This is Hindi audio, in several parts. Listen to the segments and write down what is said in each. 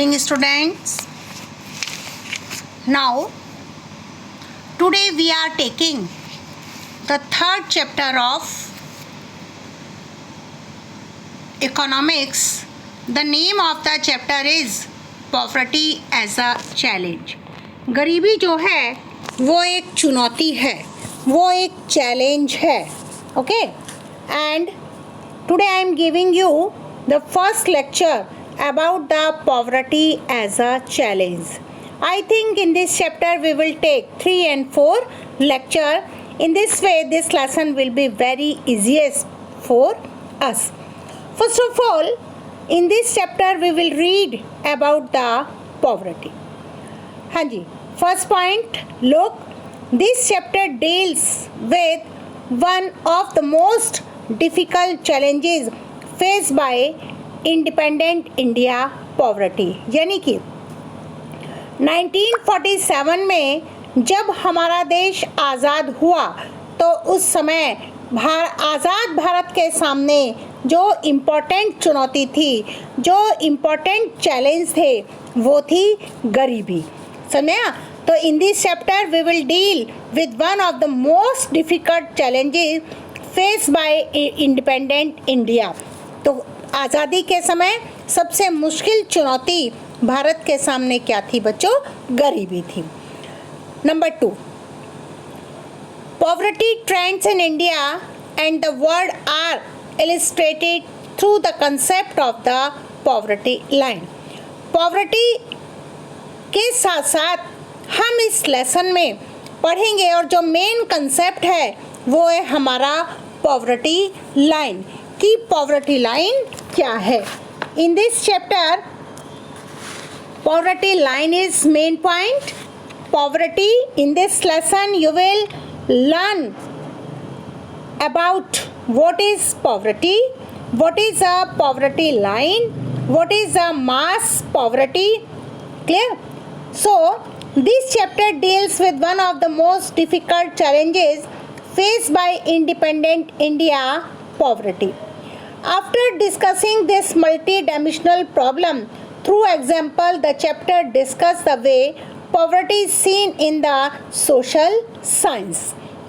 evening, students. Now, today we are taking the third chapter of economics. The name of the chapter is Poverty as a Challenge. गरीबी जो है वो एक चुनौती है, वो एक चैलेंज है. Okay, and today I am giving you the first lecture about the poverty as a challenge. I think in this chapter we will take 3 and 4 lecture. In this way this lesson will be very easiest for us. First of all, in this chapter we will read about the poverty. हाँ जी, first point, look, this chapter deals with one of the most difficult challenges face by independent India poverty. यानी कि 1947 में जब हमारा देश आज़ाद हुआ तो उस समय आज़ाद भारत के सामने जो इम्पोर्टेंट चुनौती थी, जो इम्पोर्टेंट चैलेंज थे, वो थी गरीबी. समझा? तो in this chapter we will deal with one of the most difficult challenges face by independent India. तो आज़ादी के समय सबसे मुश्किल चुनौती भारत के सामने क्या थी बच्चों? गरीबी थी. Number 2, poverty trends in India and the world are illustrated through the concept of the poverty line. Poverty के साथ साथ हम इस लेसन में पढ़ेंगे और जो मेन कंसेप्ट है वो है हमारा पॉवर्टी लाइन. कि पॉवर्टी लाइन क्या है? इन this chapter poverty line is main point. Poverty, in this lesson you will learn about what is poverty, what is a poverty line, what is a mass poverty. Clear? So this chapter deals with one of the most difficult challenges faced by independent India, poverty. After discussing this multi-dimensional problem through example, the chapter discusses the way poverty is seen in the social science.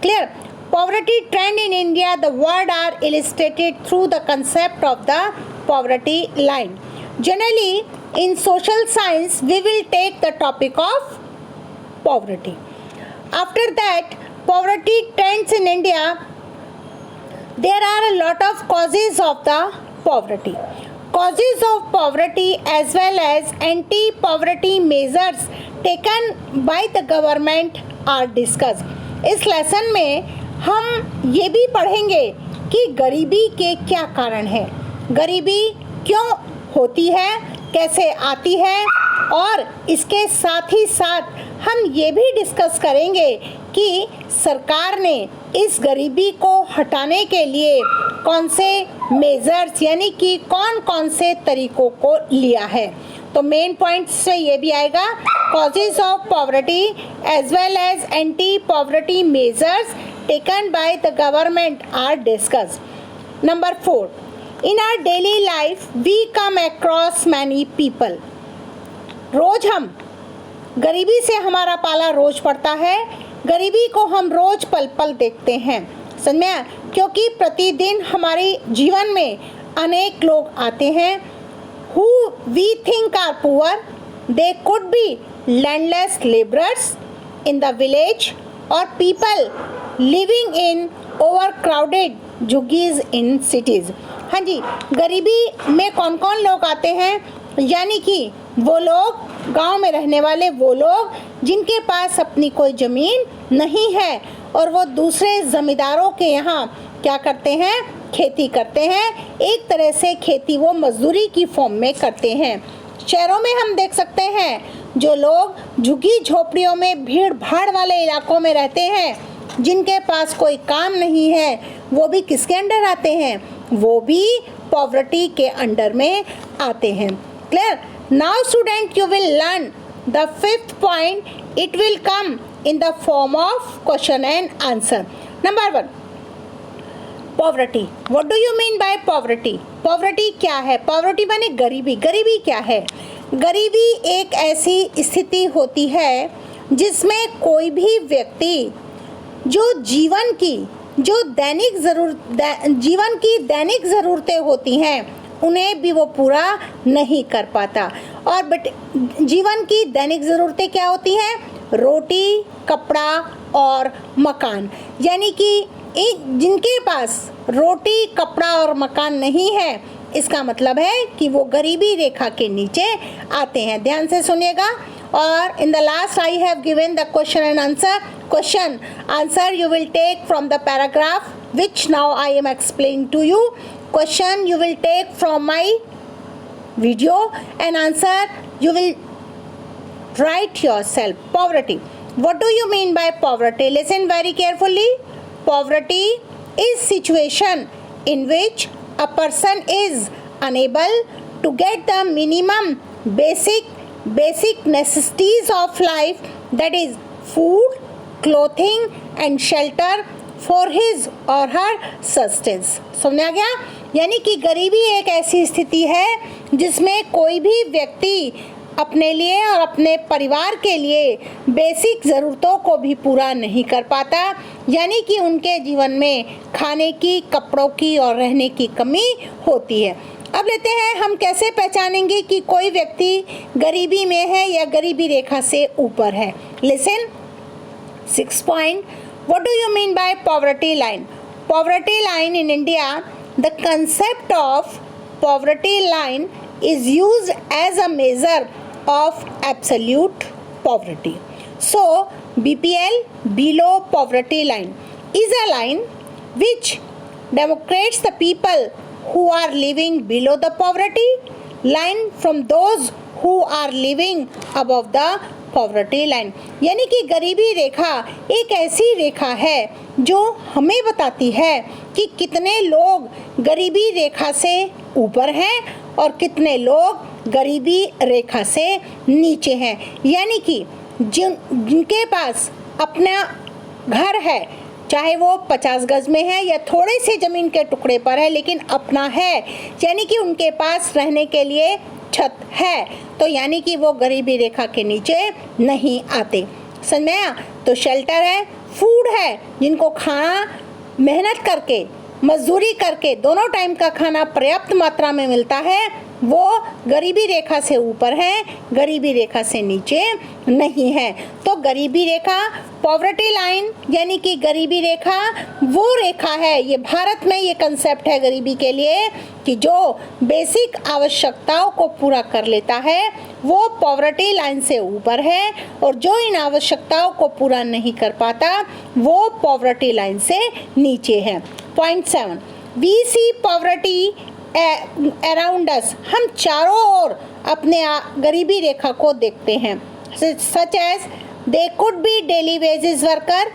Clear? Poverty trend in India, the world are illustrated through the concept of the poverty line. Generally, in social science, we will take the topic of poverty. After that, poverty trends in India, there are a lot of causes of the poverty. Causes of poverty as well as anti-poverty measures taken by the government are discussed. इस लेसन में हम ये भी पढ़ेंगे कि गरीबी के क्या कारण है, गरीबी क्यों होती है, कैसे आती है, और इसके साथ ही साथ हम ये भी डिस्कस करेंगे कि सरकार ने इस गरीबी को हटाने के लिए कौन से मेजर्स यानी कि कौन कौन से तरीकों को लिया है. तो मेन पॉइंट से ये भी आएगा, causes of poverty as well as anti poverty measures taken by the government are discussed. Number 4, in our daily life we come across many people. रोज हम गरीबी से हमारा पाला रोज पड़ता है, गरीबी को हम रोज पल पल देखते हैं. समझ में? क्योंकि प्रतिदिन हमारे जीवन में अनेक लोग आते हैं who we think are poor. They could be landless laborers in the village or people living in overcrowded झुग्गीज in cities. हाँ जी, गरीबी में कौन कौन लोग आते हैं? यानी कि वो लोग, गांव में रहने वाले वो लोग जिनके पास अपनी कोई ज़मीन नहीं है और वो दूसरे ज़मींदारों के यहाँ क्या करते हैं? खेती करते हैं. एक तरह से खेती वो मजदूरी की फॉर्म में करते हैं. शहरों में हम देख सकते हैं जो लोग झुग्गी झोपड़ियों में भीड़ भाड़ वाले इलाकों में रहते हैं, जिनके पास कोई काम नहीं है, वो भी किसके अंडर आते हैं? वो भी पॉवर्टी के अंडर में आते हैं. Clear? Now student, you will learn the 5th point. It will come in the form of question and answer. Number 1, poverty. What do you mean by poverty? Poverty क्या है? Poverty माने गरीबी. गरीबी क्या है? गरीबी एक ऐसी स्थिति होती है जिसमें कोई भी व्यक्ति जो जीवन की दैनिक ज़रूरतें होती हैं उन्हें भी वो पूरा नहीं कर पाता। और जीवन की दैनिक ज़रूरतें क्या होती हैं? रोटी, कपड़ा और मकान। यानी कि जिनके पास रोटी, कपड़ा और मकान नहीं है, इसका मतलब है कि वो गरीबी रेखा के नीचे आते हैं। ध्यान से सुनिएगा। और in the last I have given the question and answer. Question answer you will take from the paragraph which now I am explaining to you. Question you will take from my video and answer you will write yourself. Poverty. What do you mean by poverty? Listen very carefully. Poverty is situation in which a person is unable to get the minimum basic necessities of life, that is food, clothing and shelter for his or her sustenance. समझ आ गया? यानी कि गरीबी एक ऐसी स्थिति है जिसमें कोई भी व्यक्ति अपने लिए और अपने परिवार के लिए बेसिक ज़रूरतों को भी पूरा नहीं कर पाता, यानी कि उनके जीवन में खाने की, कपड़ों की और रहने की कमी होती है। अब लेते हैं हम कैसे पहचानेंगे कि कोई व्यक्ति गरीबी में है या गरीबी रेखा से ऊपर है। Listen 6 point. What do you mean by poverty line? Poverty line in India, the concept of poverty line is used as a measure of absolute poverty. So, BPL, below poverty line, is a line which demarcates the people who are living below the poverty line from those who are living above the poverty line. यानी कि गरीबी रेखा एक ऐसी रेखा है जो हमें बताती है कि कितने लोग गरीबी रेखा से ऊपर हैं और कितने लोग गरीबी रेखा से नीचे हैं। यानी कि जिनके पास अपना घर है, चाहे वो 50 गज में है या थोड़े से ज़मीन के टुकड़े पर है, लेकिन अपना है, यानी कि उनके पास रहने के लिए छत है, तो यानी कि वो गरीबी रेखा के नीचे नहीं आते। समझ में आया? तो शेल्टर है, फूड है, जिनको खाना मेहनत करके, मजदूरी करके दोनों टाइम का खाना पर्याप्त मात्रा में मिलता है, वो गरीबी रेखा से ऊपर है, गरीबी रेखा से नीचे नहीं है। तो गरीबी रेखा, पॉवर्टी लाइन यानी कि गरीबी रेखा वो रेखा है, ये भारत में ये कंसेप्ट है गरीबी के लिए कि जो बेसिक आवश्यकताओं को पूरा कर लेता है वो पॉवर्टी लाइन से ऊपर है, और जो इन आवश्यकताओं को पूरा नहीं कर पाता वो पॉवर्टी लाइन से नीचे है। Point 7, we see poverty around us, हम चारों ओर अपने गरीबी रेखा को देखते हैं। Such as they could be daily wages worker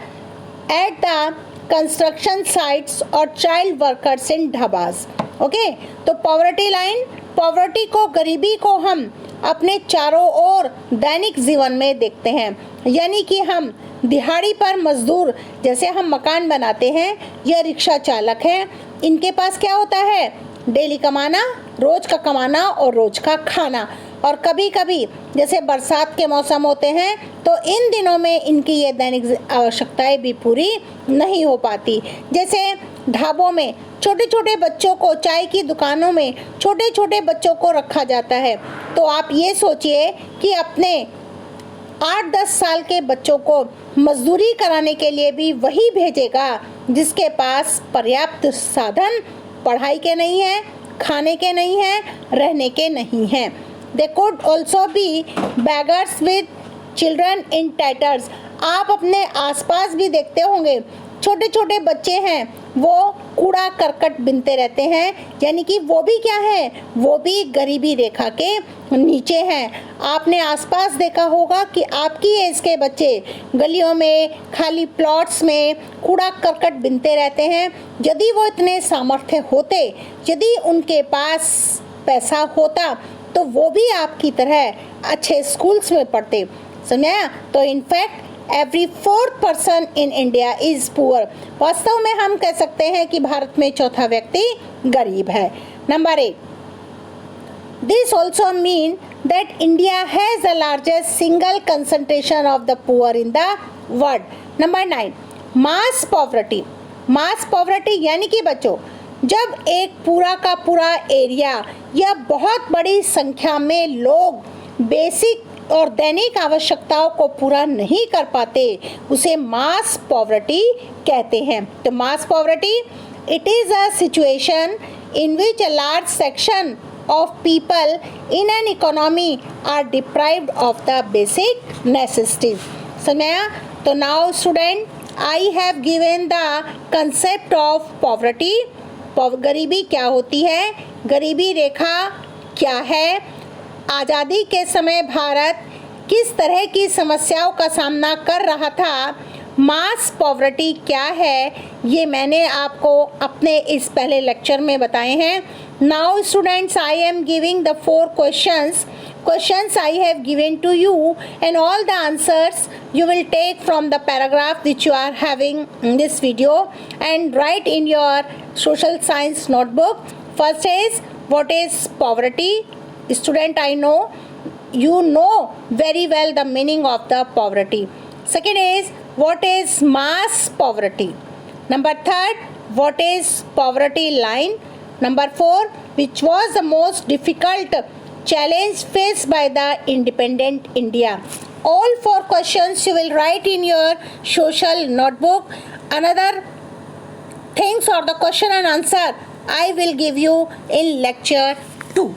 at the construction sites और child workers in dhabas. Okay, तो पॉवर्टी लाइन, पॉवर्टी को, गरीबी को हम अपने चारों ओर दैनिक जीवन में देखते हैं, यानी कि हम दिहाड़ी पर मजदूर, जैसे हम मकान बनाते हैं या रिक्शा चालक हैं, इनके पास क्या होता है? डेली कमाना, रोज का कमाना और रोज का खाना। और कभी कभी जैसे बरसात के मौसम होते हैं तो इन दिनों में इनकी ये दैनिक आवश्यकताएं भी पूरी नहीं हो पाती। जैसे ढाबों में छोटे छोटे बच्चों को, चाय की दुकानों में छोटे छोटे बच्चों को रखा जाता है, तो आप ये सोचिए कि अपने 8-10 साल के बच्चों को मजदूरी कराने के लिए भी वही भेजेगा जिसके पास पर्याप्त साधन पढ़ाई के नहीं है, खाने के नहीं है, रहने के नहीं हैं। They could also be beggars with children in tatters. आप अपने आसपास भी देखते होंगे, छोटे छोटे बच्चे हैं, वो कूड़ा करकट बिनते रहते हैं, यानी कि वो भी क्या है? वो भी गरीबी रेखा के नीचे हैं। आपने आसपास देखा होगा कि आपकी एज के बच्चे गलियों में, खाली प्लॉट्स में कूड़ा करकट बिनते रहते हैं। यदि वो इतने सामर्थ्य होते, यदि उनके पास पैसा होता, तो वो भी आपकी तरह अच्छे स्कूल्स में पढ़ते। समझा? तो in fact every 4th person in India is poor. वास्तव में हम कह सकते हैं कि भारत में चौथा व्यक्ति गरीब है। Number 8, this also mean that India has the largest single concentration of the poor in the world. Number 9, mass poverty. Mass poverty यानी कि बच्चों, जब एक पूरा का पूरा एरिया या बहुत बड़ी संख्या में लोग बेसिक और दैनिक आवश्यकताओं को पूरा नहीं कर पाते, उसे मास पॉवर्टी कहते हैं. तो mass poverty, it is a situation in which a large section of people in an economy are deprived of the basic necessities. So now student, I have given the concept of poverty. गरीबी क्या होती है, गरीबी रेखा क्या है, आज़ादी के समय भारत किस तरह की समस्याओं का सामना कर रहा था, मास पॉवर्टी क्या है, ये मैंने आपको अपने इस पहले लेक्चर में बताए हैं. Now students, I am giving the 4 questions I have given to you, and all the answers you will take from the paragraph which you are having in this video and write in your social science notebook. First is, what is poverty? Student, I know you know very well the meaning of the poverty. Second is, what is mass poverty? Number 3, what is poverty line? Number 4, which was the most difficult challenge faced by the independent India? All 4 questions you will write in your social notebook. Another things or the question and answer I will give you in lecture 2.